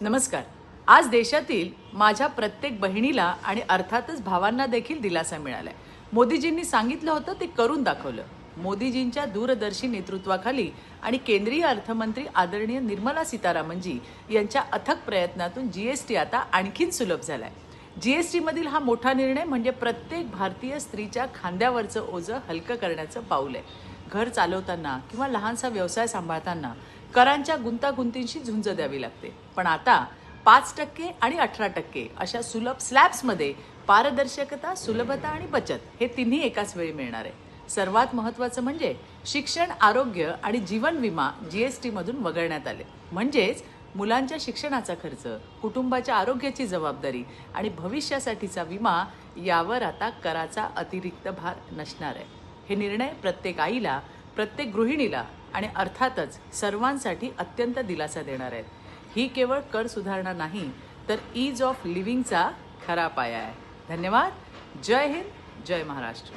नमस्कार. आज देशातील माझ्या प्रत्येक बहिणीला आणि अर्थातच भावांना देखील दिलासा मिळालाय. मोदीजींनी सांगितलं होतं ते करून दाखवलं. मोदीजींच्या दूरदर्शी नेतृत्वाखाली आणि केंद्रीय अर्थमंत्री आदरणीय निर्मला सीतारामनजी यांच्या अथक प्रयत्नातून जीएसटी आता आणखीन सुलभ झालाय. जीएसटी मधील हा मोठा निर्णय म्हणजे प्रत्येक भारतीय स्त्रीच्या खांद्यावरचं ओझं हलकं करण्याचं पाऊल आहे. घर चालवताना किंवा लहानसा व्यवसाय सांभाळताना करांच्या गुंतागुंतींशी झुंज द्यावी लागते. पण आता 5% आणि 18% अशा सुलभ स्लॅब्समध्ये पारदर्शकता, सुलभता आणि बचत हे तिन्ही एकाच वेळी मिळणार आहे. सर्वात महत्त्वाचं म्हणजे शिक्षण, आरोग्य आणि जीवन विमा जीएसटी मधून वगळण्यात आले. म्हणजेच मुलांच्या शिक्षणाचा खर्च, कुटुंबाच्या आरोग्याची जबाबदारी आणि भविष्यासाठीचा विमा यावर आता कराचा अतिरिक्त भार नसणार आहे. हे निर्णय प्रत्येक आईला, प्रत्येक गृहिणीला आणि अर्थातच सर्वांसाठी अत्यंत दिलासा देणार आहेत. ही केवळ कर सुधारणा नाही तर ईज ऑफ लिव्हिंगचा खरा पाया आहे. धन्यवाद. जय हिंद, जय महाराष्ट्र.